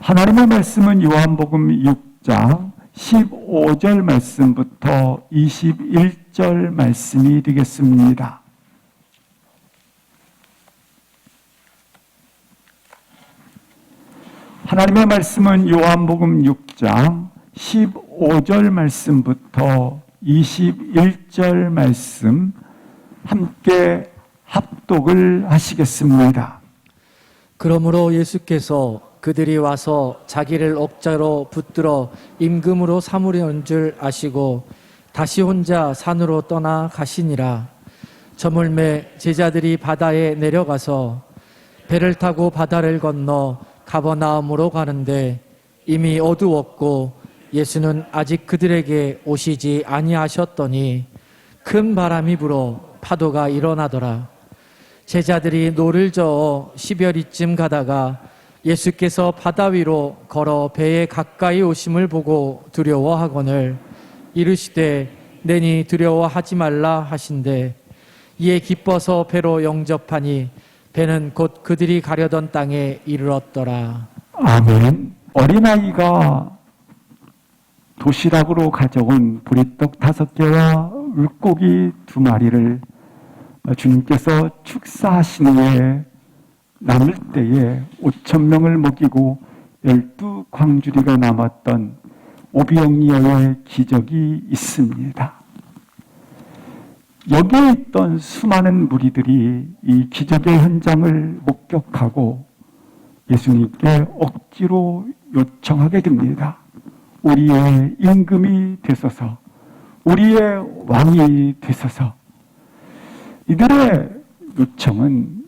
하나님의 말씀은 요한복음 6장 15절 말씀부터 21절 말씀이 되겠습니다. 하나님의 말씀은 요한복음 6장 15절 말씀부터 21절 말씀 함께 합독을 하시겠습니다. 그러므로 예수께서 그들이 와서 자기를 옥자로 붙들어 임금으로 삼으려는 줄 아시고 다시 혼자 산으로 떠나 가시니라. 저물매 제자들이 바다에 내려가서 배를 타고 바다를 건너 가버나움으로 가는데 이미 어두웠고 예수는 아직 그들에게 오시지 아니하셨더니 큰 바람이 불어 파도가 일어나더라. 제자들이 노를 저어 10여리쯤 가다가 예수께서 바다 위로 걸어 배에 가까이 오심을 보고 두려워하거늘 이르시되 내니 두려워하지 말라 하신대 이에 기뻐서 배로 영접하니 배는 곧 그들이 가려던 땅에 이르렀더라. 아멘. 어린아이가 도시락으로 가져온 보리떡 5개와 물고기 2마리를 주님께서 축사하신 후에 남을 때에 5,000명을 먹이고 12광주리가 남았던 오병이어의 기적이 있습니다. 여기에 있던 수많은 무리들이 이 기적의 현장을 목격하고 예수님께 억지로 요청하게 됩니다. 우리의 임금이 되소서, 우리의 왕이 되소서. 이들의 요청은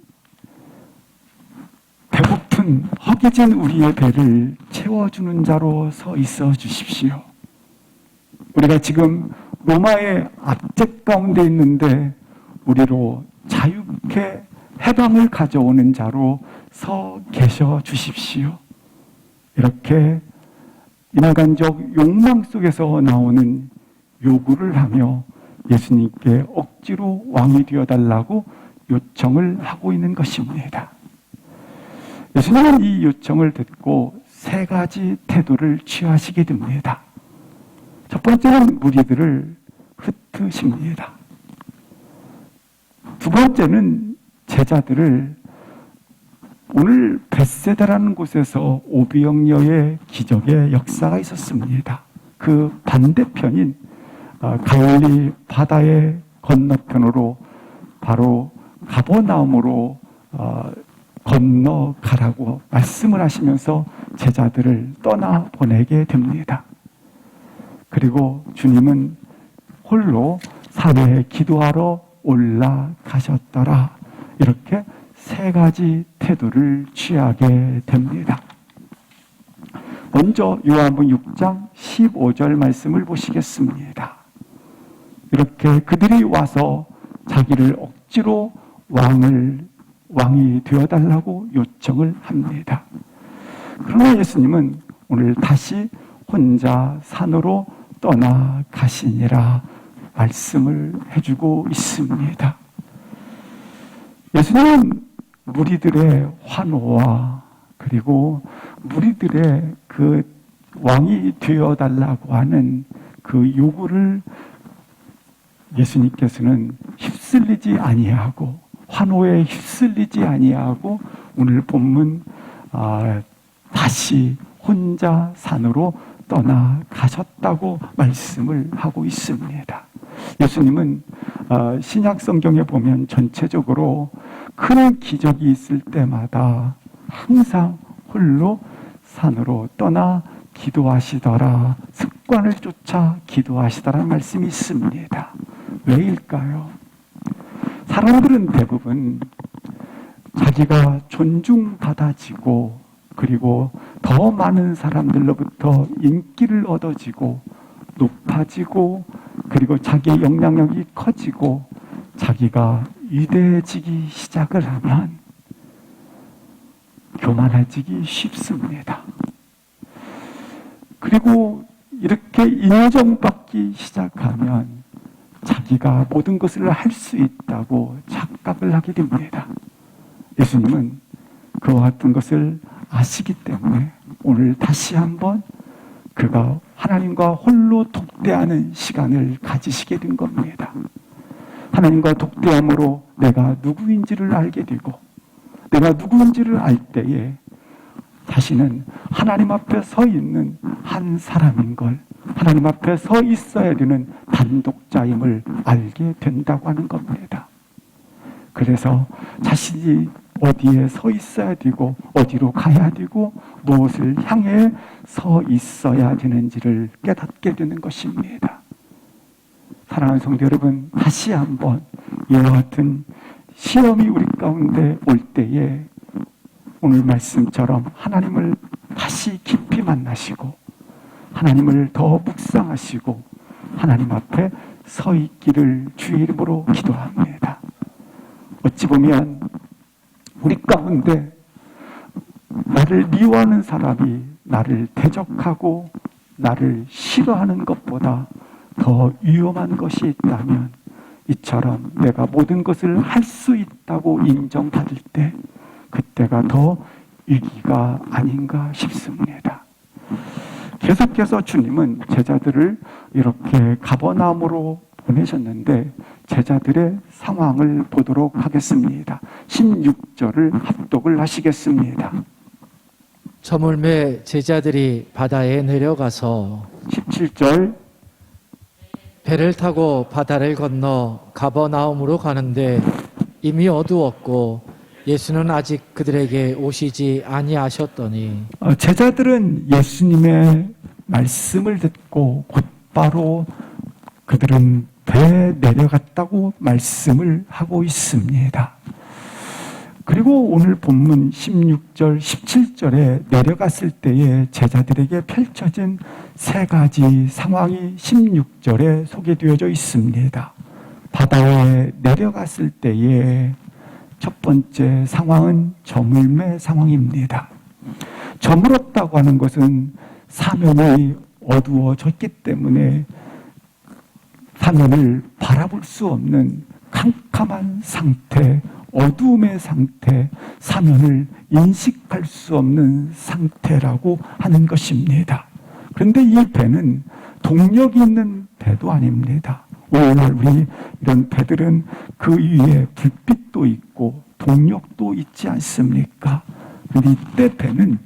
배고픈 허기진 우리의 배를 채워주는 자로 서 있어 주십시오. 우리가 지금 로마의 압제 가운데 있는데 우리로 자유케 해방을 가져오는 자로 서 계셔 주십시오. 이렇게 인간적 욕망 속에서 나오는 요구를 하며 예수님께 억지로 왕이 되어달라고 요청을 하고 있는 것입니다. 예수님은 이 요청을 듣고 3가지 태도를 취하시게 됩니다. 첫 번째는 무리들을 흩으십니다. 두 번째는 제자들을 오늘 벳세다라는 곳에서 오병이어의 기적의 역사가 있었습니다. 그 반대편인 갈릴리 바다의 건너편으로 바로 가버나움으로 건너가라고 말씀을 하시면서 제자들을 떠나보내게 됩니다. 그리고 주님은 홀로 산에 기도하러 올라가셨더라. 이렇게 3가지 태도를 취하게 됩니다. 먼저 요한복음 6장 15절 말씀을 보시겠습니다. 이렇게 그들이 와서 자기를 억지로 왕이 되어달라고 요청을 합니다. 그러나 예수님은 오늘 다시 혼자 산으로 떠나가시니라 말씀을 해주고 있습니다. 예수님은 무리들의 환호와 그리고 무리들의 그 왕이 되어달라고 하는 그 요구를 예수님께서는 휩쓸리지 아니하고 환호에 휩쓸리지 아니하고 오늘 본문 다시 혼자 산으로 떠나가셨다고 말씀을 하고 있습니다. 예수님은 신약 성경에 보면 전체적으로 큰 기적이 있을 때마다 항상 홀로 산으로 떠나 기도하시더라, 습관을 쫓아 기도하시더라는 말씀이 있습니다. 왜일까요? 사람들은 대부분 자기가 존중받아지고 그리고 더 많은 사람들로부터 인기를 얻어지고 높아지고 그리고 자기의 영향력이 커지고 자기가 위대해지기 시작을 하면 교만해지기 쉽습니다. 그리고 이렇게 인정받기 시작하면 자기가 모든 것을 할 수 있다고 착각을 하게 됩니다. 예수님은 그와 같은 것을 아시기 때문에 오늘 다시 한번 그가 하나님과 홀로 독대하는 시간을 가지시게 된 겁니다. 하나님과 독대함으로 내가 누구인지를 알게 되고, 내가 누구인지를 알 때에 다시는 하나님 앞에 서 있는 한 사람인 걸, 하나님 앞에 서 있어야 되는 단독자임을 알게 된다고 하는 겁니다. 그래서 자신이 어디에 서 있어야 되고, 어디로 가야 되고, 무엇을 향해 서 있어야 되는지를 깨닫게 되는 것입니다. 사랑하는 성도 여러분, 다시 한번 이와 같은 시험이 우리 가운데 올 때에 오늘 말씀처럼 하나님을 다시 깊이 만나시고, 하나님을 더 묵상하시고, 하나님 앞에 서 있기를 주의 이름으로 기도합니다. 어찌 보면 우리 가운데 나를 미워하는 사람이 나를 대적하고 나를 싫어하는 것보다 더 위험한 것이 있다면, 이처럼 내가 모든 것을 할 수 있다고 인정받을 때 그때가 더 위기가 아닌가 싶습니다. 계속해서 주님은 제자들을 이렇게 가버나움으로 보내셨는데 제자들의 상황을 보도록 하겠습니다. 16절을 합독을 하시겠습니다. 저물매 제자들이 바다에 내려가서 17절 배를 타고 바다를 건너 가버나움으로 가는데 이미 어두웠고 예수는 아직 그들에게 오시지 아니하셨더니 제자들은 예수님의 말씀을 듣고 곧바로 그들은 배에 내려갔다고 말씀을 하고 있습니다. 그리고 오늘 본문 16절, 17절에 내려갔을 때에 제자들에게 펼쳐진 세 가지 상황이 16절에 소개되어져 있습니다. 바다에 내려갔을 때에 첫 번째 상황은 저물매 상황입니다. 저물었다고 하는 것은 사면이 어두워졌기 때문에 사면을 바라볼 수 없는 캄캄한 상태, 어두움의 상태, 사면을 인식할 수 없는 상태라고 하는 것입니다. 그런데 이 배는 동력이 있는 배도 아닙니다. 오늘날 우리 이런 배들은 그 위에 불빛도 있고 동력도 있지 않습니까? 그런데 이때 배는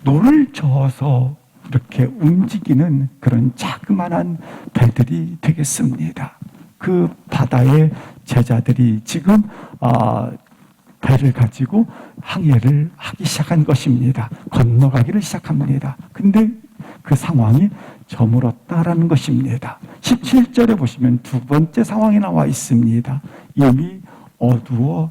노를 저어서 이렇게 움직이는 그런 자그마한 배들이 되겠습니다. 그 바다에 제자들이 지금 배를 가지고 항해를 하기 시작한 것입니다. 건너가기를 시작합니다. 근데 그 상황이 저물었다라는 것입니다. 17절에 보시면 두 번째 상황이 나와 있습니다. 이미 어두워졌더라.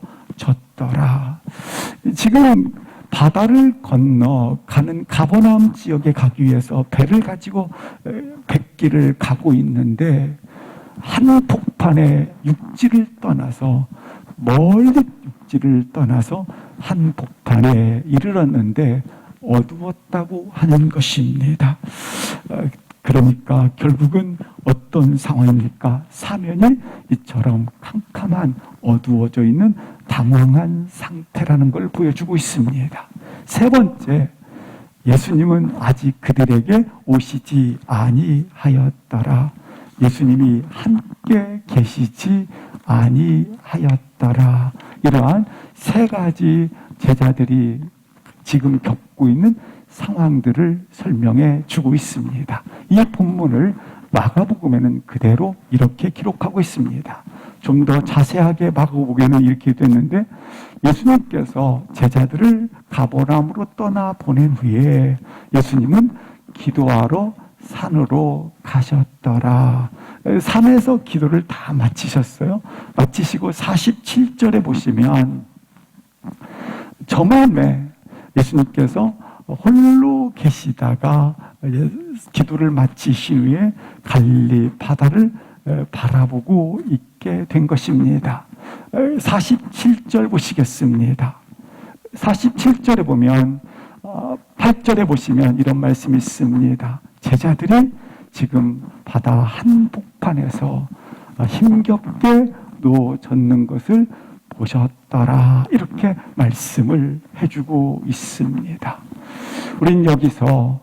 지금 바다를 건너 가는 가버나움 지역에 가기 위해서 배를 가지고 뱃길을 가고 있는데 한복판에 육지를 떠나서 멀리 육지를 떠나서 한복판에 이르렀는데 어두웠다고 하는 것입니다. 그러니까 결국은 어떤 상황입니까? 사면이 이처럼 캄캄한 어두워져 있는 당황한 상태라는 걸 보여주고 있습니다. 세 번째, 예수님은 아직 그들에게 오시지 아니하였더라. 예수님이 함께 계시지 아니하였더라. 이러한 세 가지 제자들이 지금 겪고 있는 상황들을 설명해 주고 있습니다. 이 본문을 마가복음에는 그대로 이렇게 기록하고 있습니다. 좀 더 자세하게 마가복음에는 이렇게 됐는데 예수님께서 제자들을 가버나움으로 떠나 보낸 후에 예수님은 기도하러 산으로 가셨더라. 산에서 기도를 다 마치셨어요. 마치시고 47절에 보시면 저맘에 예수님께서 홀로 계시다가 기도를 마치신 후에 갈릴리 바다를 바라보고 있게 된 것입니다. 47절 보시겠습니다. 47절에 보면 8절에 보시면 이런 말씀이 있습니다. 제자들이 지금 바다 한복판에서 힘겹게 누워졌는 것을 보셨더라. 이렇게 말씀을 해주고 있습니다. 우린 여기서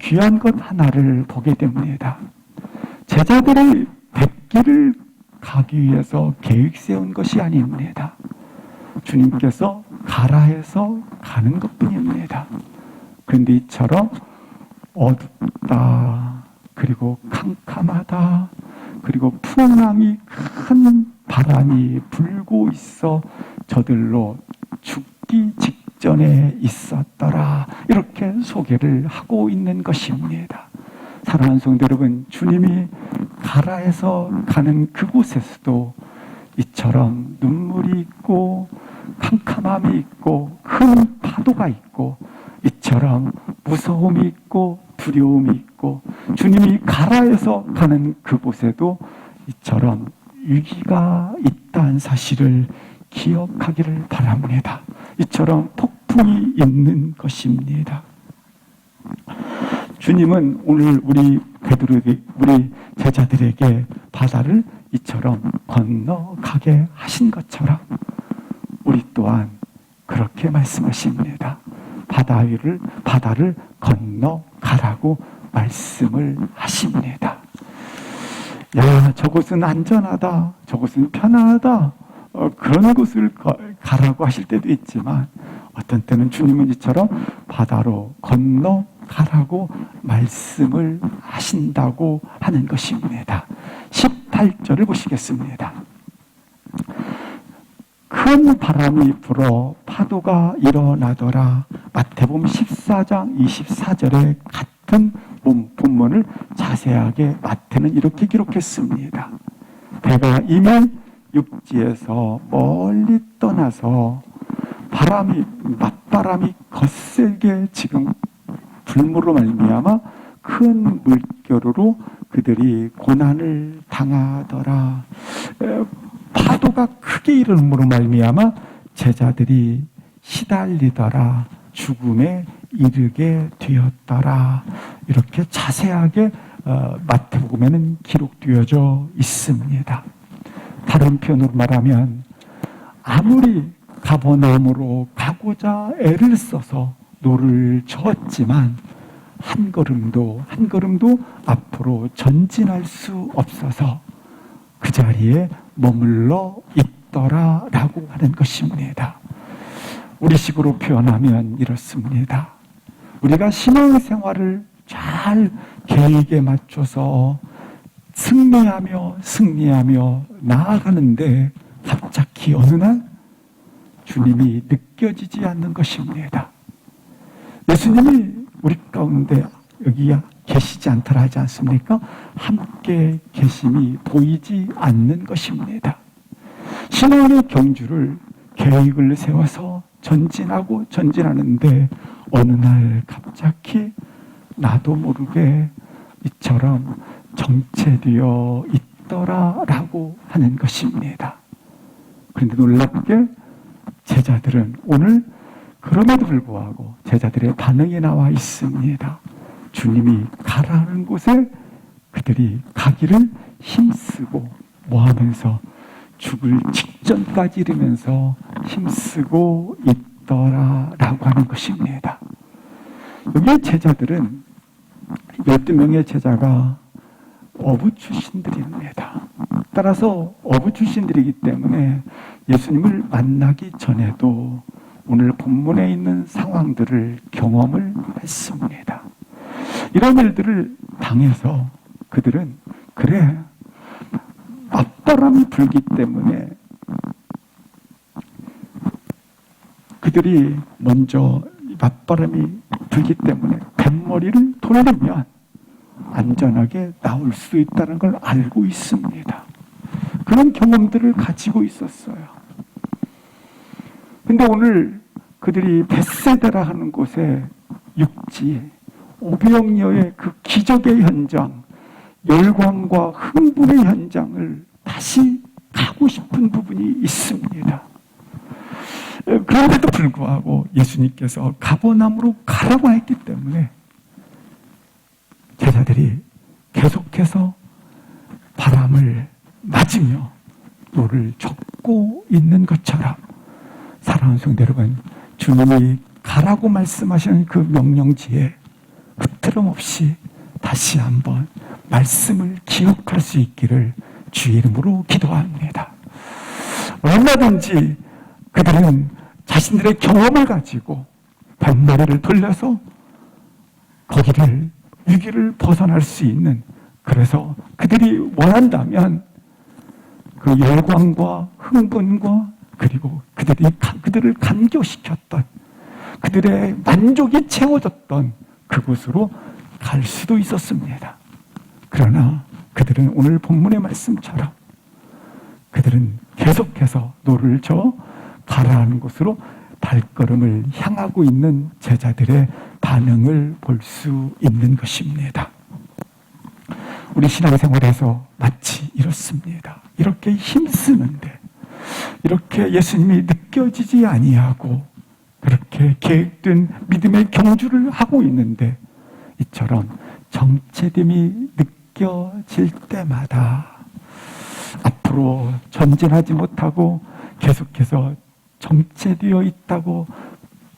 귀한 것 하나를 보게 됩니다. 제자들이 뵙기를 가기 위해서 계획 세운 것이 아닙니다. 주님께서 가라 해서 가는 것뿐입니다. 그런데 이처럼 어둡다, 그리고 캄캄하다, 그리고 풍랑이 큰 바람이 불고 있어 저들로 죽기 직전에 있었더라. 이렇게 소개를 하고 있는 것입니다. 사랑하는 성도 여러분, 주님이 가라 해서 가는 그곳에서도 이처럼 눈물이 있고 캄캄함이 있고 큰 파도가 있고 이처럼 무서움이 있고 두려움이 있고 주님이 가라 해서 가는 그곳에도 이처럼 위기가 있다는 사실을 기억하기를 바랍니다. 이처럼 폭풍이 있는 것입니다. 주님은 오늘 우리 제자들에게 바다를 이처럼 건너가게 하신 것처럼 우리 또한 그렇게 말씀하십니다. 바다를 건너가라고 말씀을 하십니다. 야, 저곳은 안전하다, 저곳은 편안하다, 그런 곳을 가라고 하실 때도 있지만 어떤 때는 주님은 이처럼 바다로 건너가라고 말씀을 하신다고 하는 것입니다. 18절을 보시겠습니다. 큰 바람이 불어 파도가 일어나더라. 마태복음 14장 24절에 같은 본문을 자세하게 마태는 이렇게 기록했습니다. 배가 이미 육지에서 멀리 떠나서 맞바람이 거세게 지금 불므로 말미암아 큰 물결으로 그들이 고난을 당하더라. 파도가 크게 일음으로 말미암아 제자들이 시달리더라. 죽음에 이르게 되었더라. 이렇게 자세하게 마태복음에는 기록되어져 있습니다. 다른 표현으로 말하면 아무리 가버나움으로 가고자 애를 써서 노를 저었지만 한 걸음도 앞으로 전진할 수 없어서 그 자리에 머물러 있더라라고 하는 것입니다. 우리식으로 표현하면 이렇습니다. 우리가 신앙생활을 잘 계획에 맞춰서 승리하며 나아가는데 갑자기 어느 날 주님이 느껴지지 않는 것입니다. 예수님이 우리 가운데 여기 계시지 않더라 하지 않습니까? 함께 계심이 보이지 않는 것입니다. 신앙의 경주를 계획을 세워서 전진하는데 어느 날 갑자기 나도 모르게 이처럼 정체되어 있더라라고 하는 것입니다. 그런데 놀랍게 제자들은 오늘 그럼에도 불구하고 제자들의 반응이 나와 있습니다. 주님이 가라는 곳에 그들이 가기를 힘쓰고 뭐하면서 죽을 직전까지 이르면서 힘쓰고 있더라라고 하는 것입니다. 여기 제자들은 12명의 제자가 어부 출신들입니다. 따라서 어부 출신들이기 때문에 예수님을 만나기 전에도 오늘 본문에 있는 상황들을 경험을 했습니다. 이런 일들을 당해서 그들은 그래 맞바람이 불기 때문에 그들이 먼저 맞바람이 불기 때문에 뱃머리를 돌리면 안전하게 나올 수 있다는 걸 알고 있습니다. 그런 경험들을 가지고 있었어요. 근데 오늘 그들이 벳세다라 하는 곳에 육지, 오병이어의 그 기적의 현장, 열광과 흥분의 현장을 다시 가고 싶은 부분이 있습니다. 그런데도 불구하고 예수님께서 가버나움으로 가라고 했기 때문에 제자들이 계속해서 바람을 맞으며 노를 젓고 있는 것처럼 사랑하는 성도 여러분, 주님이 가라고 말씀하시는 그 명령지에 흐트럼없이 다시 한번 말씀을 기억할 수 있기를 주의 이름으로 기도합니다. 얼마든지 그들은 자신들의 경험을 가지고 뱃머리를 돌려서 거기를 위기를 벗어날 수 있는, 그래서 그들이 원한다면 그 열광과 흥분과 그리고 그들을 감교시켰던, 그들의 만족이 채워졌던 그곳으로 갈 수도 있었습니다. 그러나 그들은 오늘 본문의 말씀처럼 그들은 계속해서 노를 저어 가라앉는 곳으로 발걸음을 향하고 있는 제자들의 반응을 볼 수 있는 것입니다. 우리 신앙생활에서 마치 이렇습니다. 이렇게 힘쓰는데, 이렇게 예수님이 느껴지지 아니하고 그렇게 계획된 믿음의 경주를 하고 있는데, 이처럼 정체됨이 느껴질 때마다 앞으로 전진하지 못하고 계속해서 정체되어 있다고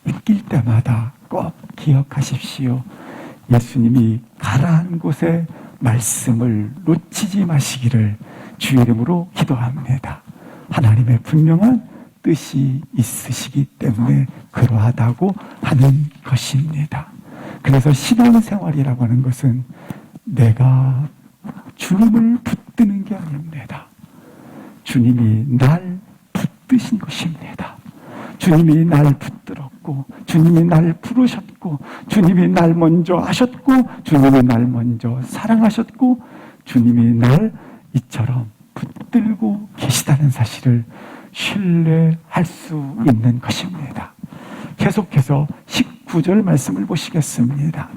느낄 때마다 꼭 기억하십시오. 예수님이 가라한 곳에 말씀을 놓치지 마시기를 주의 이름으로 기도합니다. 하나님의 분명한 뜻이 있으시기 때문에 그러하다고 하는 것입니다. 그래서 신앙생활이라고 하는 것은 내가 주님을 붙드는 게 아닙니다. 주님이 날 붙드신 것입니다. 주님이 날 붙들었고, 주님이 날 부르셨고, 주님이 날 먼저 하셨고, 주님이 날 먼저 사랑하셨고, 주님이 날 이처럼 붙들고 계시다는 사실을 신뢰할 수 있는 것입니다. 계속해서 19절 말씀을 보시겠습니다.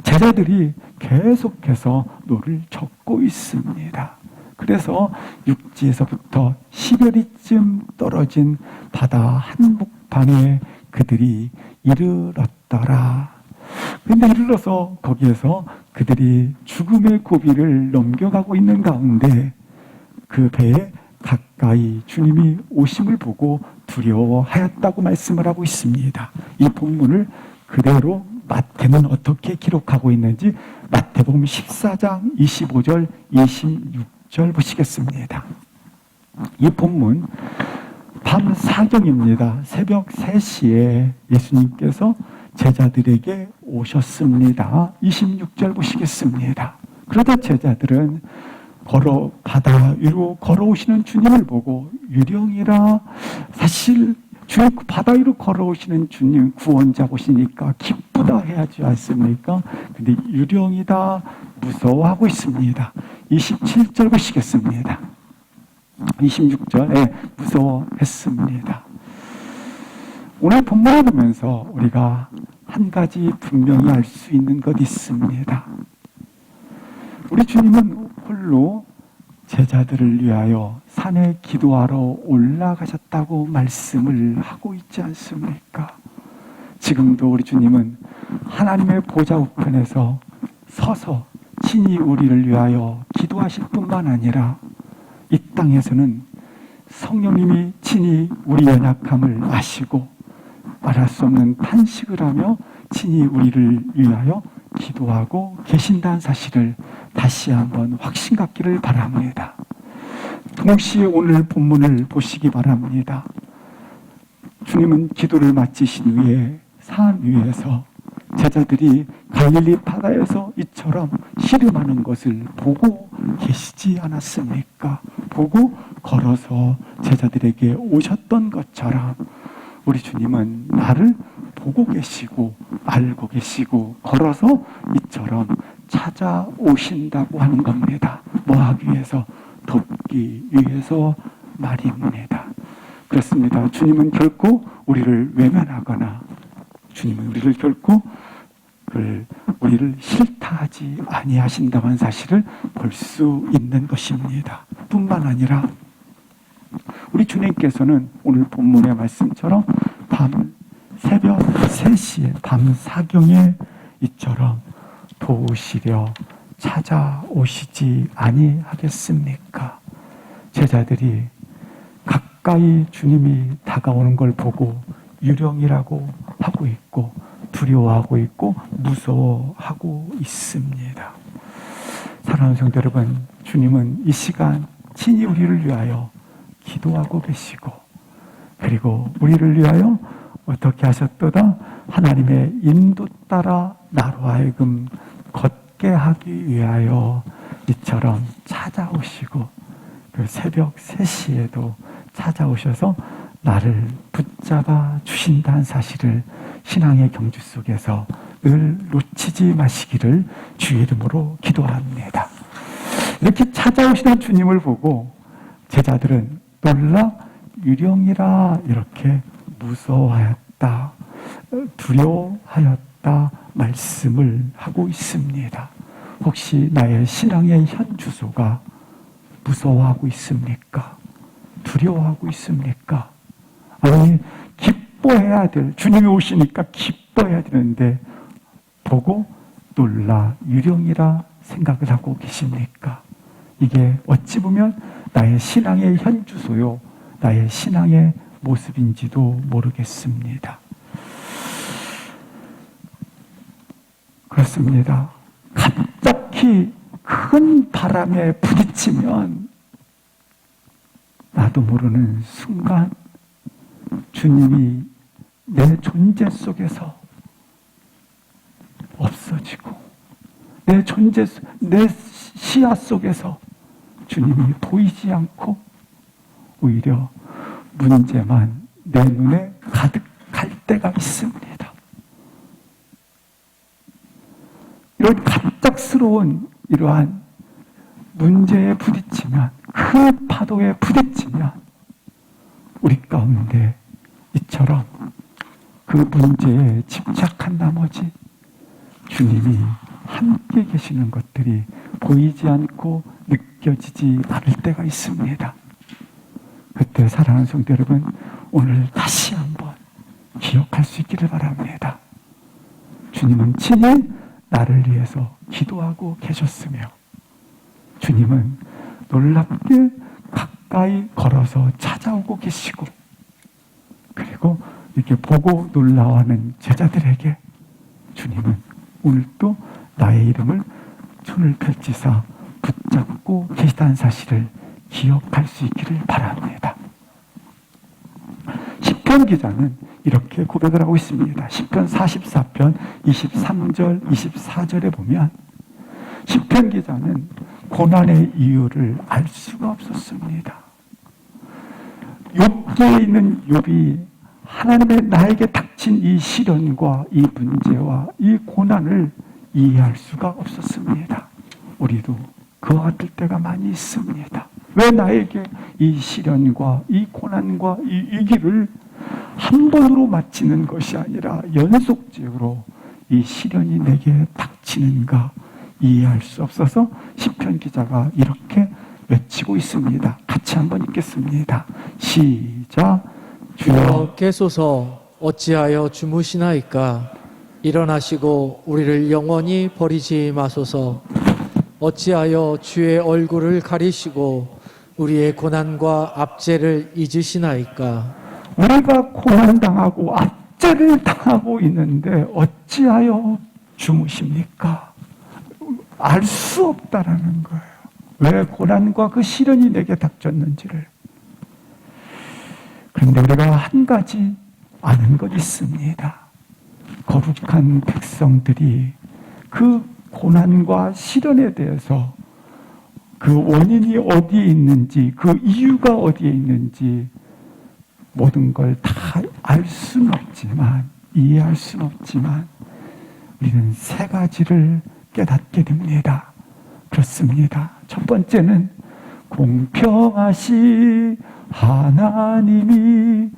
제자들이 계속해서 노를 젓고 있습니다. 그래서 육지에서부터 10여리쯤 떨어진 바다 한복판에 그들이 이르렀더라. 근데 이르러서 거기에서 그들이 죽음의 고비를 넘겨가고 있는 가운데 그 배에 가까이 주님이 오심을 보고 두려워하였다고 말씀을 하고 있습니다. 이 본문을 그대로 마태는 어떻게 기록하고 있는지 마태복음 14장 25절 26절 보시겠습니다. 이 본문 밤 사경입니다. 새벽 3시에 예수님께서 제자들에게 오셨습니다. 26절 보시겠습니다. 그러자 제자들은 바다 위로 걸어오시는 주님을 보고 유령이라, 사실 주님 바다 위로 걸어오시는 주님 구원자 보시니까 기쁘다 해야지 않습니까? 근데 유령이다 무서워하고 있습니다. 27절 보시겠습니다. 26절에 무서워했습니다. 오늘 본문을 보면서 우리가 한 가지 분명히 알 수 있는 것 있습니다. 우리 주님은 홀로 제자들을 위하여 산에 기도하러 올라가셨다고 말씀을 하고 있지 않습니까? 지금도 우리 주님은 하나님의 보좌 우편에서 서서 친히 우리를 위하여 기도하실 뿐만 아니라 이 땅에서는 성령님이 친히 우리 연약함을 아시고 말할 수 없는 탄식을 하며 친히 우리를 위하여 기도하고 계신다는 사실을 다시 한번 확신 갖기를 바랍니다. 동시에 오늘 본문을 보시기 바랍니다. 주님은 기도를 마치신 후에 산 위에서 제자들이 갈릴리 바다에서 이처럼 씨름하는 것을 보고 계시지 않았습니까? 보고 걸어서 제자들에게 오셨던 것처럼 우리 주님은 나를 보고 계시고 알고 계시고 걸어서 이처럼 찾아오신다고 하는 겁니다. 뭐 하기 위해서? 돕기 위해서 말입니다. 그렇습니다. 주님은 결코 우리를 외면하거나 주님은 우리를 결코 우리를 싫다하지 아니하신다는 사실을 볼 수 있는 것입니다. 뿐만 아니라 우리 주님께서는 오늘 본문의 말씀처럼 새벽 3시에 밤 사경에 이처럼 도우시려 찾아오시지 아니하겠습니까? 제자들이 가까이 주님이 다가오는 걸 보고 유령이라고 하고 있고 두려워하고 있고 무서워하고 있습니다. 사랑하는 성도 여러분, 주님은 이 시간 친히 우리를 위하여 기도하고 계시고, 그리고 우리를 위하여 어떻게 하셨도다? 하나님의 인도 따라 나로 하여금 걷게 하기 위하여 이처럼 찾아오시고, 그 새벽 3시에도 찾아오셔서 나를 붙잡아 주신다는 사실을 신앙의 경주 속에서 늘 놓치지 마시기를 주의 이름으로 기도합니다. 이렇게 찾아오시는 주님을 보고 제자들은 놀라 유령이라 이렇게 무서워하였다, 두려워하였다 말씀을 하고 있습니다. 혹시 나의 신앙의 현 주소가 무서워하고 있습니까? 두려워하고 있습니까? 아니, 기뻐해야 될, 주님이 오시니까 기뻐해야 되는데 보고 놀라 유령이라 생각을 하고 계십니까? 이게 어찌 보면 나의 신앙의 현 주소요, 나의 신앙의 모습인지도 모르겠습니다. 그렇습니다. 갑자기 큰 바람에 부딪히면 나도 모르는 순간 주님이 내 존재 속에서 없어지고, 내 시야 속에서 주님이 보이지 않고 오히려 문제만 내 눈에 가득할 때가 있습니다. 이런 갑작스러운 이러한 문제에 부딪히면, 큰 파도에 부딪히면 우리 가운데 이처럼 그 문제에 집착한 나머지 주님이 함께 계시는 것들이 보이지 않고 느껴지지 않을 때가 있습니다. 그때 사랑하는 성도 여러분, 오늘 다시 한번 기억할 수 있기를 바랍니다. 주님은 친히 나를 위해서 기도하고 계셨으며, 주님은 놀랍게 가까이 걸어서 찾아오고 계시고, 그리고 이렇게 보고 놀라워하는 제자들에게 주님은 오늘 또 나의 이름을 손을 펼치사 붙잡고 계시다는 사실을 기억할 수 있기를 바랍니다. 시편 기자는 이렇게 고백을 하고 있습니다. 시편 44편 23절 24절에 보면 시편 기자는 고난의 이유를 알 수가 없었습니다. 욥기에 있는 욥이 하나님의 나에게 닥친 이 시련과 이 문제와 이 고난을 이해할 수가 없었습니다. 우리도 그와 같을 때가 많이 있습니다. 왜 나에게 이 시련과 이 고난과 이 위기를 한 번으로 마치는 것이 아니라 연속적으로 이 시련이 내게 닥치는가 이해할 수 없어서 시편 기자가 이렇게 외치고 있습니다. 같이 한번 읽겠습니다. 시작. 주여 깨소서 어찌하여 주무시나이까? 일어나시고 우리를 영원히 버리지 마소서. 어찌하여 주의 얼굴을 가리시고 우리의 고난과 압제를 잊으시나이까? 우리가 고난당하고 압제를 당하고 있는데 어찌하여 주무십니까? 알 수 없다라는 거예요. 왜 고난과 그 시련이 내게 닥쳤는지를. 그런데 우리가 한 가지 아는 것 있습니다. 거룩한 백성들이 그 고난과 시련에 대해서 그 원인이 어디에 있는지, 그 이유가 어디에 있는지 모든 걸 다 알 수는 없지만, 이해할 수는 없지만 우리는 세 가지를 깨닫게 됩니다. 그렇습니다. 첫 번째는 공평하신 하나님이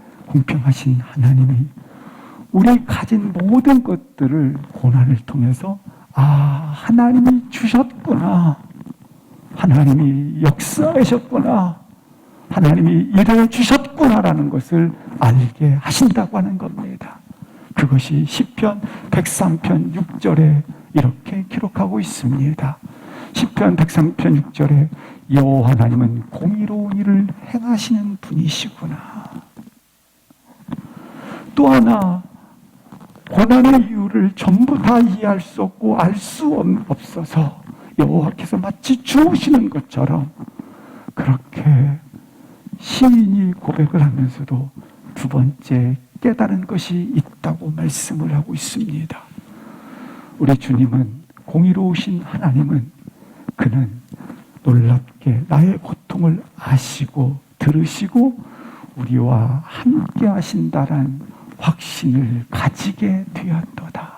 우리 가진 모든 것들을 고난을 통해서 하나님이 주셨구나, 하나님이 역사하셨구나, 하나님이 일해 주셨구나라는 것을 알게 하신다고 하는 겁니다. 그것이 시편 103편 6절에 이렇게 기록하고 있습니다. 시편 103편 6절에 여호와 하나님은 공의로운 일을 행하시는 분이시구나. 또 하나 고난의 이유를 전부 다 이해할 수 없고 알 수 없어서 여호와께서 마치 주무시는 것처럼 그렇게 시인이 고백을 하면서도 두 번째 깨달은 것이 있다고 말씀을 하고 있습니다. 우리 주님은, 공의로우신 하나님은, 그는 놀랍게 나의 고통을 아시고 들으시고 우리와 함께 하신다란 확신을 가지게 되었도다.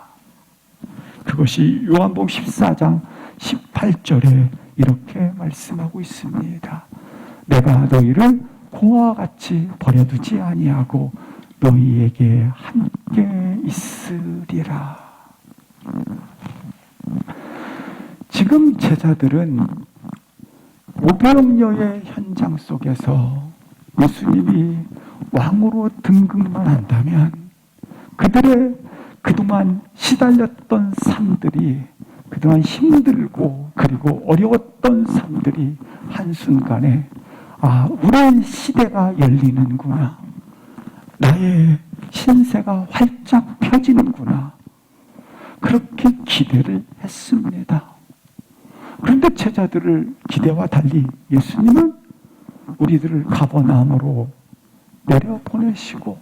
그것이 요한복음 14장 18절에 이렇게 말씀하고 있습니다. 내가 너희를 고와 같이 버려두지 아니하고 너희에게 함께 있으리라. 지금 제자들은 오병여의 현장 속에서 예수님이 왕으로 등극만 한다면 그들의 그동안 시달렸던 삶들이, 그동안 힘들고 그리고 어려웠던 삶들이 한순간에 우리의 시대가 열리는구나, 나의 신세가 활짝 펴지는구나, 그렇게 기대를 했습니다. 그런데 제자들을 기대와 달리 예수님은 우리들을 가버나움으로 내려보내시고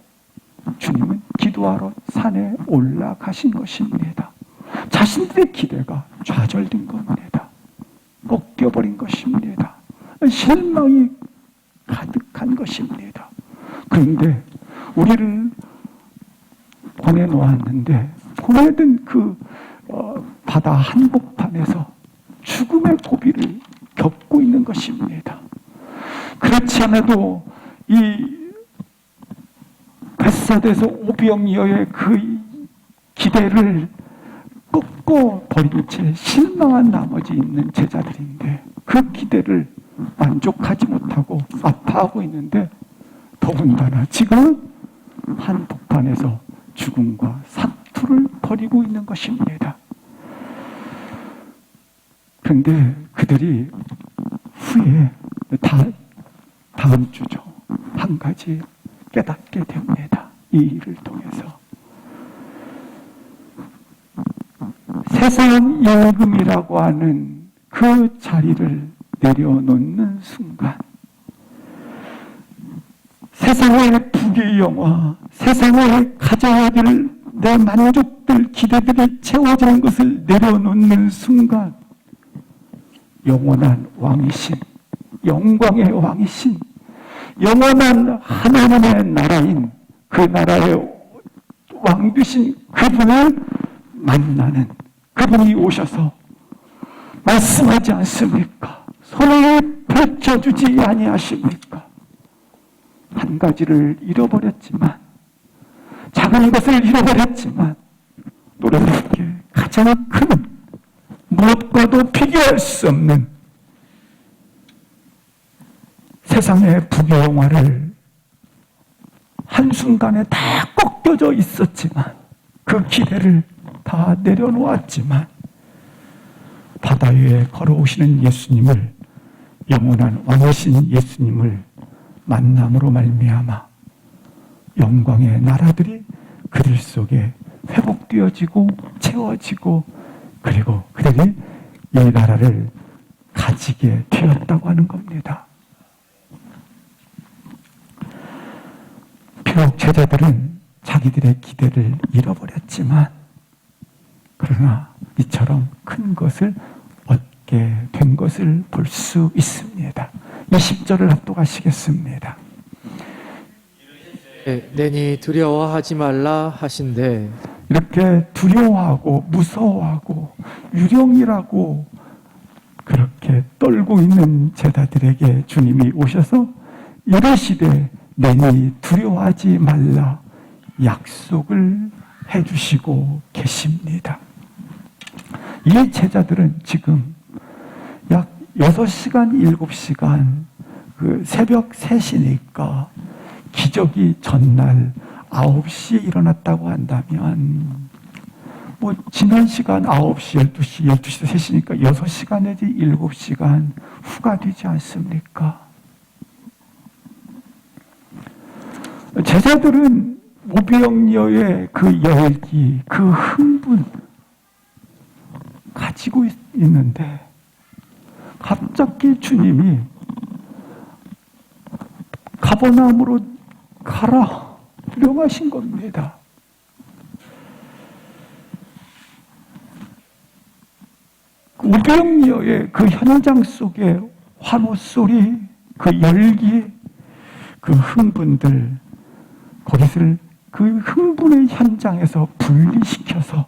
주님은 기도하러 산에 올라가신 것입니다. 자신들의 기대가 좌절된 겁니다. 꺾여버린 것입니다. 실망이 가득한 것입니다. 그런데 우리를 보내놓았는데 보내든 그 바다 한복판에서 죽음의 고비를 겪고 있는 것입니다. 그렇지 않아도 이 벳사다에서 오병이어의 그 기대를 꺾어버린 채 실망한 나머지 있는 제자들인데 그 기대를 만족하지 못하고 아파하고 있는데 더군다나 지금은 한복판에서 죽음과 사투를 벌이고 있는 것입니다. 그런데 그들이 후에 다음 주죠. 한 가지 깨닫게 됩니다. 이 일을 통해서. 세상 임금이라고 하는 그 자리를 내려놓는 순간 세상의 부귀 영화, 세상에 가져야 될 내 만족들, 기대들이 채워지는 것을 내려놓는 순간 영원한 왕이신, 영광의 왕이신, 영원한 하나님의 나라인 그 나라의 왕 되신 그분을 만나는, 그분이 오셔서 말씀하지 않습니까? 손을 펼쳐주지 아니하십니까? 한 가지를 잃어버렸지만, 작은 것을 잃어버렸지만 놀랍게 가장 큰, 무엇과도 비교할 수 없는 세상의 부귀영화를 한순간에 다 꺾여져 있었지만, 그 기대를 다 내려놓았지만 바다 위에 걸어오시는 예수님을, 영원한 왕이신 예수님을 만남으로 말미암아 영광의 나라들이 그들 속에 회복되어지고 채워지고, 그리고 그들이 이 나라를 가지게 되었다고 하는 겁니다. 비록 제자들은 자기들의 기대를 잃어버렸지만 그러나 이처럼 큰 것을 얻게 된 것을 볼 수 있습니다. 20절을 합독하시겠습니다. 내니 두려워하지 말라 하신대. 이렇게 두려워하고 무서워하고 유령이라고 그렇게 떨고 있는 제자들에게 주님이 오셔서 이르시되 내니 두려워하지 말라 약속을 해주시고 계십니다. 이 제자들은 지금 약 6시간, 7시간 그 새벽 3시니까 기적이 전날 9시에 일어났다고 한다면 뭐 지난 시간 9시, 12시, 12시, 3시니까 6시간 내지 7시간 후가 되지 않습니까? 제자들은 오병이어의 그 열기, 그 흥분 가지고 있는데 갑자기 주님이 가버나움으로 가라 명하신 겁니다. 오병이어의 그 현장 속에 환호 소리, 그 열기, 그 흥분들, 거기를 그 흥분의 현장에서 분리시켜서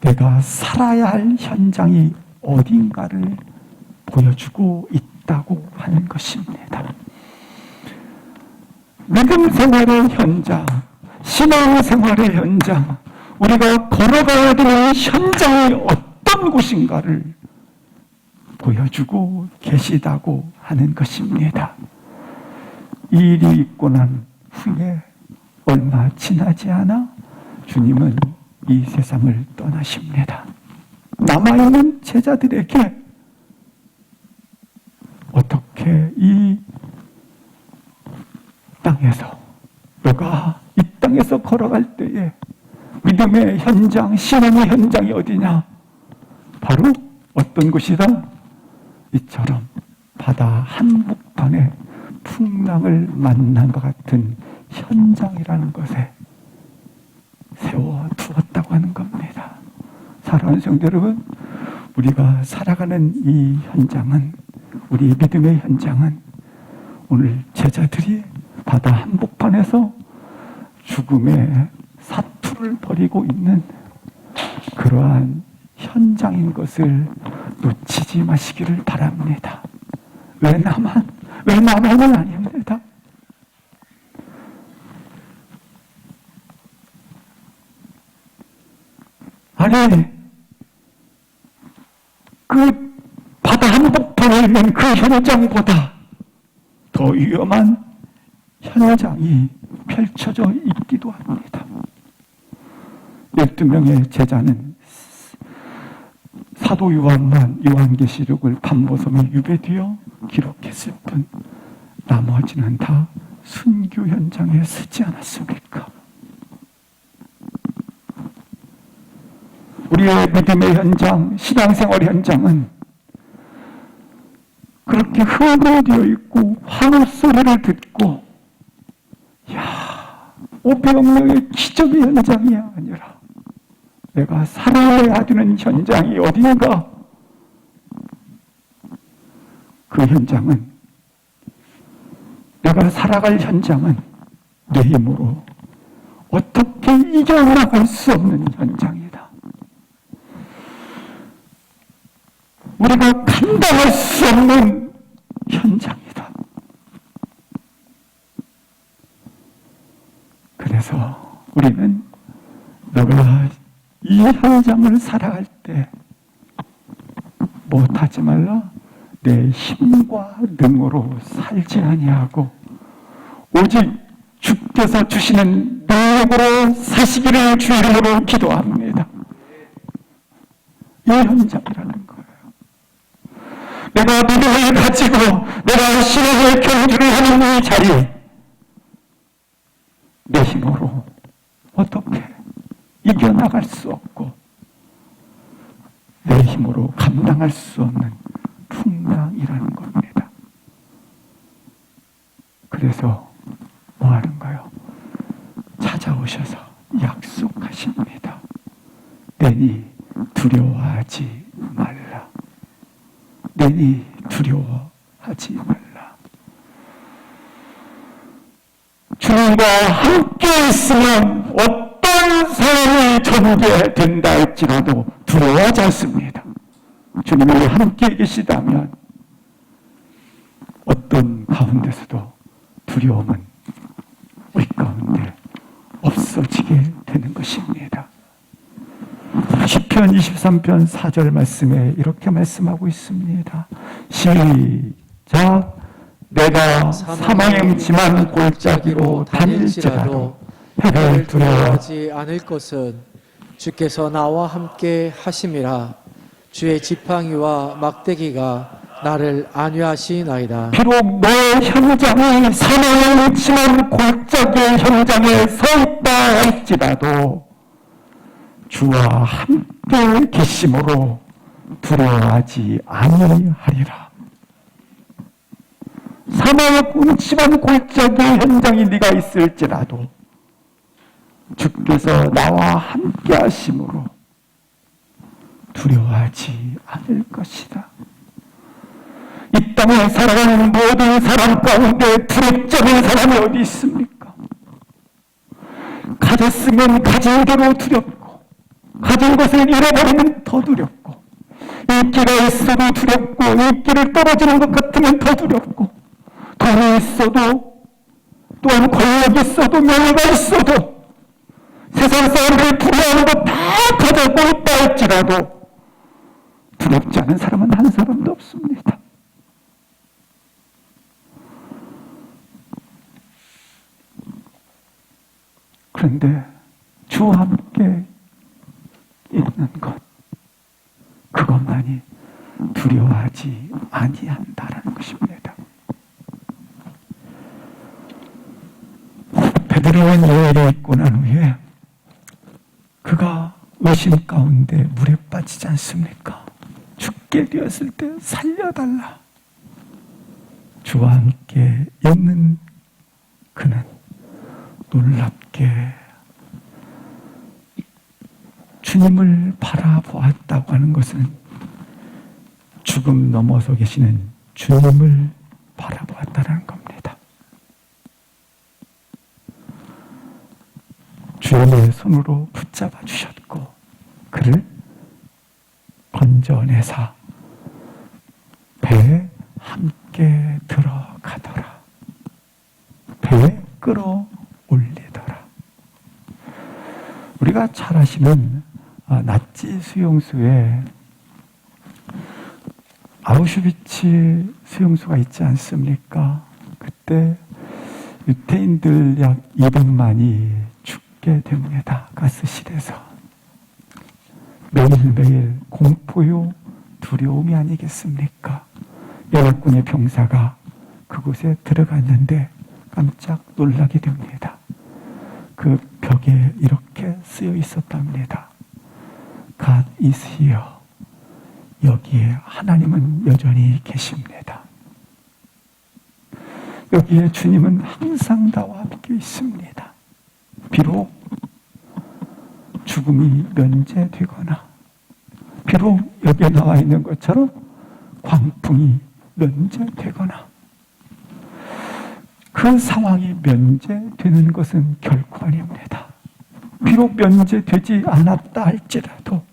내가 살아야 할 현장이 어딘가를 보여주고 있다고 하는 것입니다. 믿음 생활의 현장, 신앙 생활의 현장, 우리가 걸어가야 되는 현장이 어떤 곳인가를 보여주고 계시다고 하는 것입니다. 이 일이 있고 난 후에 얼마 지나지 않아 주님은 이 세상을 떠나십니다. 남아있는 제자들에게 어떻게 이 땅에서, 너가 이 땅에서 걸어갈 때에 믿음의 현장, 신앙의 현장이 어디냐? 바로 어떤 곳이다? 이처럼 바다 한복판에 풍랑을 만난 것 같은 현장이라는 것에 세워두었다고 하는 겁니다. 사랑하는 성도 여러분, 우리가 살아가는 이 현장은, 우리의 믿음의 현장은 오늘 제자들이 바다 한복판에서 죽음의 사투를 벌이고 있는 그러한 현장인 것을 놓치지 마시기를 바랍니다. 왜 나만은 아닙니다. 아니, 그 바다 한복판에 있는 그 현장보다 더 위험한 현장이 펼쳐져 있기도 합니다. 12명의 제자는 사도 요한만 요한계시록을 밤모섬에 유배되어 기록했을 뿐 나머지는 다 순교 현장에 서지 않았습니까? 우리의 믿음의 현장, 신앙생활 현장은 그렇게 흥분되어 있고 환호 소리를 듣고 오병이어의 기적의 현장이 아니라 내가 살아야 되는 현장이 어딘가? 그 현장은, 내가 살아갈 현장은 내 힘으로 어떻게 이겨나갈 수 없는 현장이다. 우리가 감당할 수 없는 현장이다. 그래서 우리는 너가 이 현장을 살아갈 때 못하지 말라. 내 힘과 능으로 살지 아니하고 오직 주께서 주시는 능력으로 사시기를 주 이름으로 기도합니다. 이 현장이라는 거예요. 내가 믿음을 가지고 내가 신앙의 경주를 하는 이 자리, 내 힘으로 어떻게 이겨나갈 수 없고 내 힘으로 감당할 수 없는 풍랑이라는 겁니다. 그래서 뭐 하는가요? 찾아오셔서 약속하십니다. 내니 두려워하지 말라. 내니 두려워하지 말라. 주님과 함께 있으면 어떤 상황이 전개된다 할지라도 두려워하지 않습니다. 주님이 함께 계시다면 어떤 가운데서도 두려움은 우리 가운데 없어지게 되는 것입니다. 시편 23편 4절 말씀에 이렇게 말씀하고 있습니다. 시작. 내가 사망의 음침한 골짜기로 다닐지라도 해를 두려워하지 않을 것은 주께서 나와 함께 하심이라. 주의 지팡이와 막대기가 나를 안위하시나이다. 비록 너의 현장이 사망의 음침한 골짜기의 현장에 서 있다 할지라도 주와 함께 계심으로 두려워하지 아니하리라. 사망의 음침한 골짜기의 현장이 네가 있을지라도 주께서 나와 함께 하심으로 두려워하지 않을 것이다. 이 땅에 살아가는 모든 사람 가운데 두렵지 않은 사람이 어디 있습니까? 가졌으면 가진 대로 두렵고, 가진 것을 잃어버리면 더 두렵고, 인기가 있어도 두렵고, 인기를 떨어지는 것 같으면 더 두렵고, 돈이 있어도, 또한 권력이 있어도, 명예가 있어도, 세상 사람들이 부러워하는 거 다 가지고 있다 할지라도 두렵지 않은 사람은 한 사람도 없습니다. 그런데 주와 함께 있는 것, 그것만이 두려워하지 아니한다라는 것입니다. 베드로는 여행에 있고 난 후에 그가 의심 가운데 물에 빠지지 않습니까? 죽게 되었을 때 살려달라. 주와 함께 있는 그는 놀랍게 주님을 바라보았다고 하는 것은 죽음 넘어서 계시는 주님을 바라보았다는 겁니다. 주님의 손으로 붙잡아 주셨고 그를 건져내사 배에 함께 들어가더라. 배에 끌어올리더라. 우리가 잘 아시는 나치 수용소에 아우슈비츠 수용소가 있지 않습니까? 그때 유태인들 약 200만이 죽게 됩니다. 가스실에서. 매일매일 공포요 두려움이 아니겠습니까? 연합군의 병사가 그곳에 들어갔는데 깜짝 놀라게 됩니다. 그 벽에 이렇게 쓰여 있었답니다. God is here. 여기에 하나님은 여전히 계십니다. 여기에 주님은 항상 나와 함께 있습니다. 비록 죽음이 면제되거나 비록 여기에 나와 있는 것처럼 광풍이 면제되거나 그 상황이 면제되는 것은 결코 아닙니다. 비록 면제되지 않았다 할지라도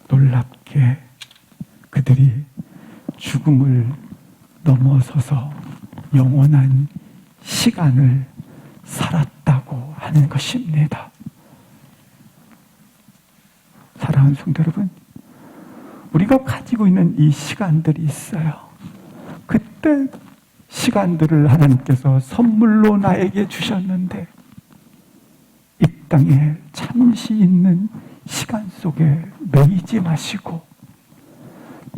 놀랍게 그들이 죽음을 넘어서서 영원한 시간을 살았다고 하는 것입니다. 사랑하는 성도 여러분, 우리가 가지고 있는 이 시간들이 있어요. 그때 시간들을 하나님께서 선물로 나에게 주셨는데 이 땅에 잠시 있는 시간 속에 매이지 마시고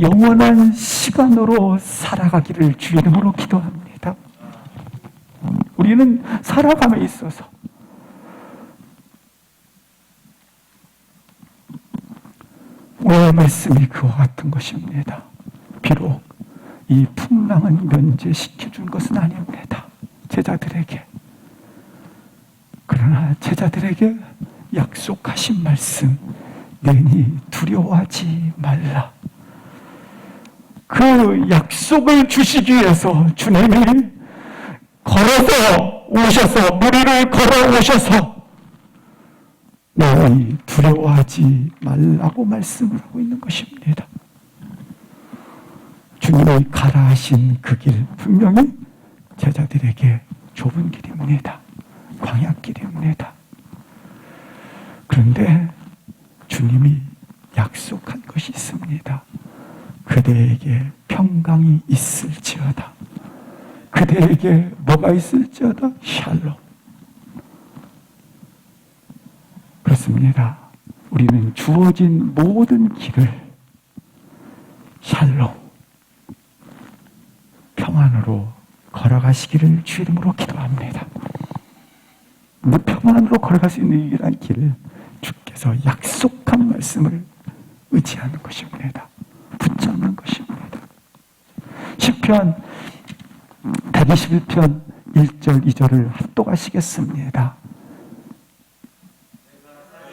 영원한 시간으로 살아가기를 주 이름으로 기도합니다. 우리는 살아감에 있어서 오늘 말씀이 그와 같은 것입니다. 비록 이 풍랑은 면제시켜준 것은 아닙니다. 제자들에게. 그러나 제자들에게 약속하신 말씀, 내니 두려워하지 말라. 그 약속을 주시기 위해서 주님이 걸어서 오셔서, 무리를 걸어 오셔서 너희 두려워하지 말라고 말씀을 하고 있는 것입니다. 주님이 가라 하신 그 길, 분명히 제자들에게 좁은 길입니다. 광야길입니다. 그런데 주님이 약속한 것이 있습니다. 그대에게 평강이 있을지어다. 그대에게 뭐가 있을지어다? 샬롬. 그렇습니다. 우리는 주어진 모든 길을 샬롬, 걸어가시기를 주 이름으로 기도합니다. 무평안으로 걸어갈 수 있는 유일한 길을 주께서 약속한 말씀을 의지하는 것입니다. 붙잡는 것입니다. 시편 121편 1절 2절을 합독하시겠습니다.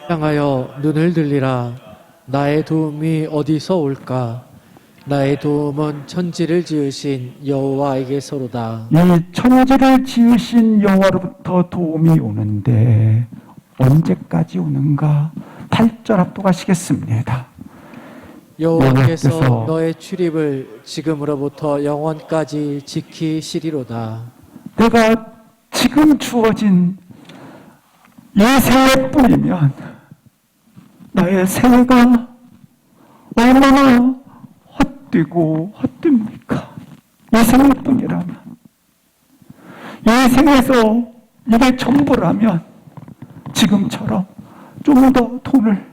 향하여 눈을 들리라. 나의 도움이 어디서 올까? 나의 도움은 천지를 지으신 여호와에게서로다. 이 천지를 지으신 여호와로부터 도움이 오는데 언제까지 오는가? 8절 합독하시겠습니다. 여호와께서 너의 출입을 지금으로부터 영원까지 지키시리로다. 내가 지금 주어진 이 생애뿐이면 나의 생애가 얼마나 헛되고 헛됩니까? 이 생애뿐이라면, 이 생에서 이게 전부라면 지금처럼 좀 더 돈을,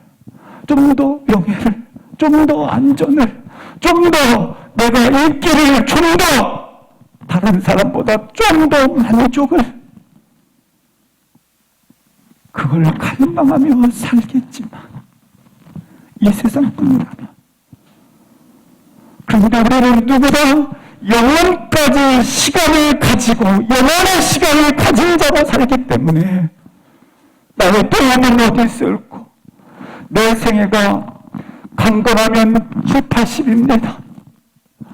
좀 더 명예를, 좀 더 안전을, 좀 더 내가 인기를, 좀 더 다른 사람보다 좀 더 만족을, 그걸 갈망하며 살겠지만 이 세상뿐이라면, 그런데 우리는 누구나 영원까지 시간을 가지고 영원한 시간을 가진 자로 살기 때문에 나의 도움은 어디 있을까? 내 생애가 강건하면 7, 80입니다.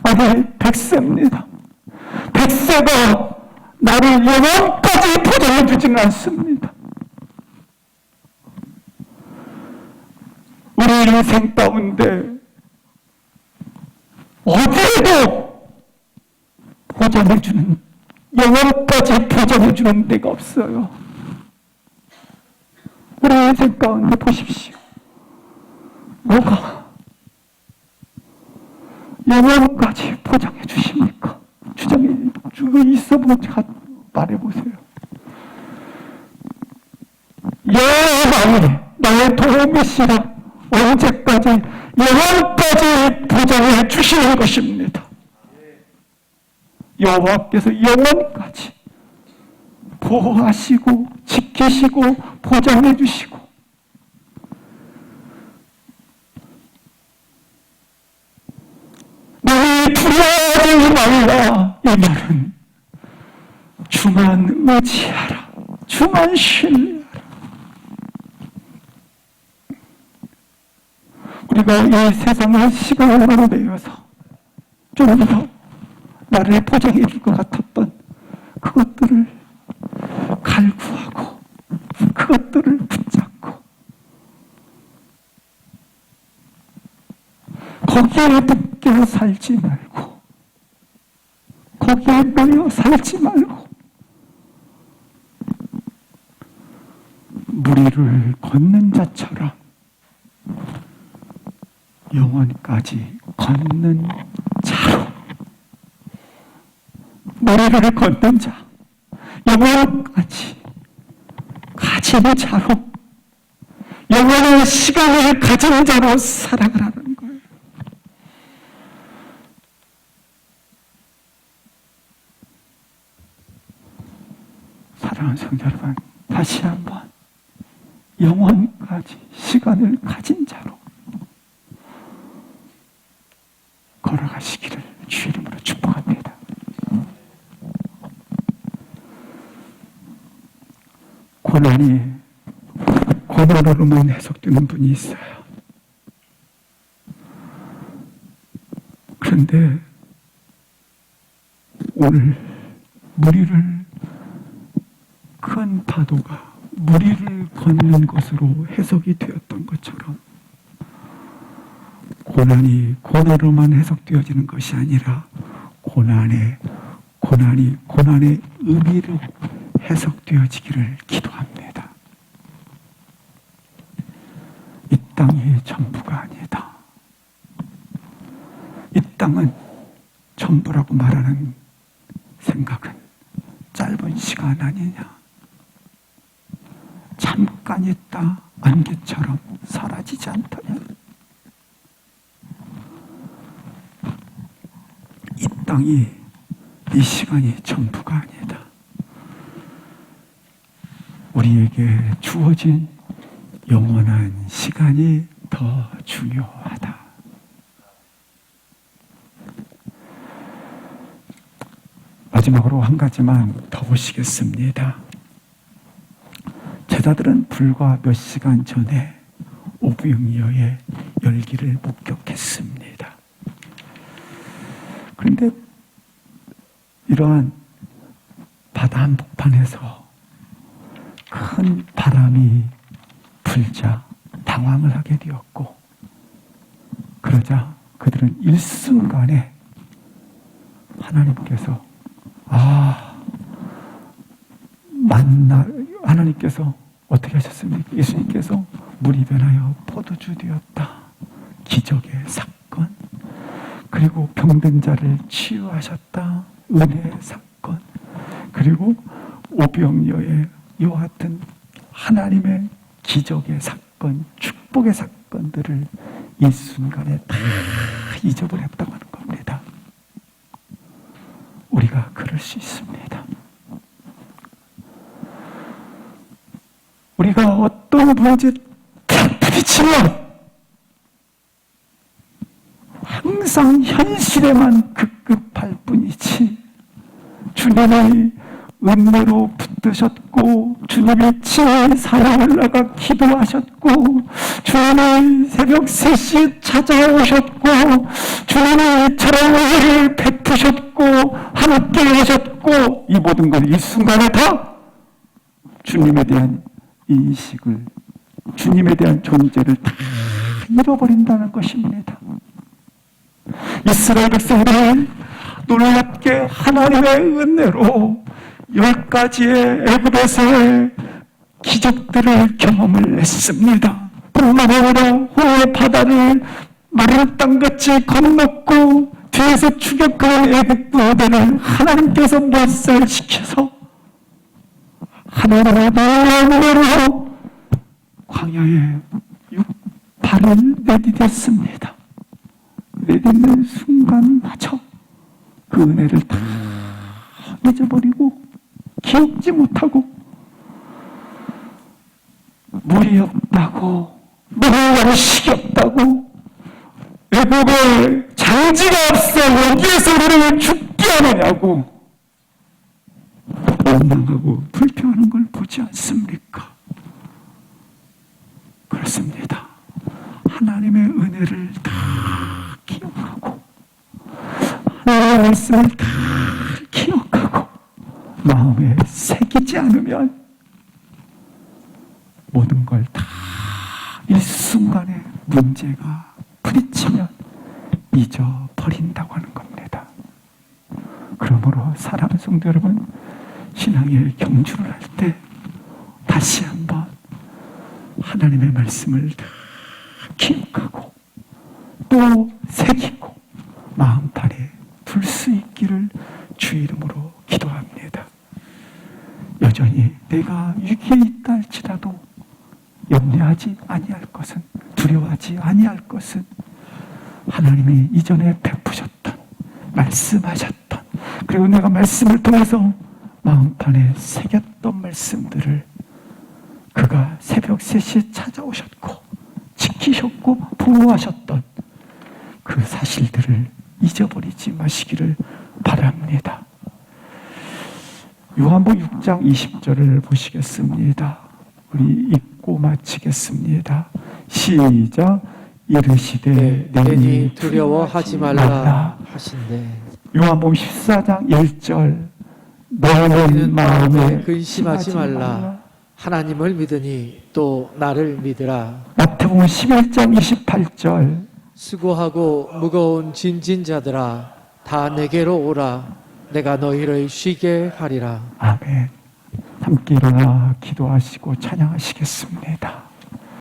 아니 100세입니다. 100세가 나를 영원까지 보장해 주지는 않습니다. 우리 인생 가운데 어디에도 보장해주는, 영원까지 보장해주는 데가 없어요. 우리 인생 가운데 보십시오. 뭐가 영원까지 보장해 주십니까? 주장해 주고 있어보면 말해보세요. 여호와의 나의 도움이시라 언제까지 영원까지 보장해 주시는 것입니다. 여호와께서 영원까지 보호하시고 지키시고 보장해 주시고, 너희 두려워하지 말라. 이 말은 주만 의지하라, 주만 신뢰하라. 우리가 이 세상의 시간으로 내어서 좀 더 나를 보장해 줄 것 같았던 그것들을 갈구하고 그것들을 붙잡고 거기에 묶여 살지 말고, 거기에 놓여 살지 말고 무리를 걷는 자처럼 영원까지 걷는 자로, 무리를 걷는 자, 영원까지 가진 자로, 영원한 시간을 가진 자로 살아가라는 거예요. 사랑하는 성도 여러분, 다시 한번 영원까지 시간을 가진 자로 걸어가시기를 주 이름으로 축복합니다. 고난이 고난으로만 해석되는 분이 있어요. 그런데 오늘 무리를, 큰 파도가 무리를 걷는 것으로 해석이 되었던 것처럼 고난이 고난으로만 해석되어지는 것이 아니라 고난의 의미로 해석되어지기를 기도합니다. 이 땅이 전부가 아니다. 이 땅은 전부라고 말하는 생각은 짧은 시간 아니냐. 잠깐 있다 안개처럼 사라지지 않다냐. 이 땅이 이 시간이 전부가 아니다. 우리에게 주어진 영원한 시간이 더 중요하다. 마지막으로 한 가지만 더 보시겠습니다. 제자들은 불과 몇 시간 전에 오병이어의 열기를 목격했습니다. 그런데 이러한 바다 한복판에서 큰 바람이 불자 당황을 하게 되었고, 그러자 그들은 일순간에 하나님께서 하나님께서 어떻게 하셨습니까? 예수님께서 물이 변하여 포도주 되었다. 기적의 사건. 그리고 병든 자를 치유하셨다. 은혜의 사건. 그리고 오병이어의 이와 같은 하나님의 기적의 사건, 축복의 사건들을 이 순간에 다 잊어버렸다고 하는 겁니다. 우리가 그럴 수 있습니다. 우리가 어떤 문제에 부딪히면 항상 현실에만 급급할 뿐이지, 주님의 은혜로 붙드셨고, 주님의 친히 사랑하려가 기도하셨고, 주님의 새벽 3시에 찾아오셨고, 주님의 사랑을 베푸셨고, 함께 하셨고, 이 모든 걸 이 순간에 다 주님에 대한 인식을, 주님에 대한 존재를 다 잃어버린다는 것입니다. 이스라엘 백성들은 놀랍게 하나님의 은혜로 10가지의 애굽에서의 기적들을 경험을 했습니다. 뿐만 아니라 호의 바다를 마른 땅같이 건넜고, 뒤에서 추격하는 애굽 부대를 하나님께서 몰살시켜서 하나님의 놀라운 은혜로 광야에 발을 내디뎠습니다. 내딛는 순간마저 그 은혜를 다 잊어버리고 기억지 못하고, 물이 없다고, 무궁화의 식이 없다고, 애국에 장지가 없어 여기에서 우리를 죽게 하느냐고 원망하고 불평하는 걸 보지 않습니까? 그렇습니다. 하나님의 은혜를 다 기억하고, 하나님의 말씀을 다 기억하고 마음에 새기지 않으면 모든 걸 다 일순간에 문제가 부딪히면 잊어버린다고 하는 겁니다. 그러므로 사랑하는 성도 여러분, 신앙의 경주를 할 때 다시 한번 하나님의 말씀을 다 기억하고 또 새기고 마음판에 둘 수 있기를 주 이름으로 기도합니다. 여전히 내가 위기에 있다 할지라도 염려하지 아니할 것은, 두려워하지 아니할 것은 하나님이 이전에 베푸셨던, 말씀하셨던, 그리고 내가 말씀을 통해서 마음판에 새겼던 말씀들을 그가 새벽 3시에 찾아오셨고 지키셨고 보호하셨던 그 사실들을 잊어버리지 마시기를 바랍니다. 요한복음 6장 20절을 보시겠습니다. 우리 읽고 마치겠습니다. 시작. 이르시되 내니 두려워하지 말라 하신대. 요한복음 14장 1절. 너는 마음에 근심하지 말라. 하나님을 믿으니 또 나를 믿으라. 마태복음 11장 28절. 수고하고 무거운 짐진 자들아 다 내게로 오라. 내가 너희를 쉬게 하리라. 아멘. 함께 일어나 기도하시고 찬양하시겠습니다.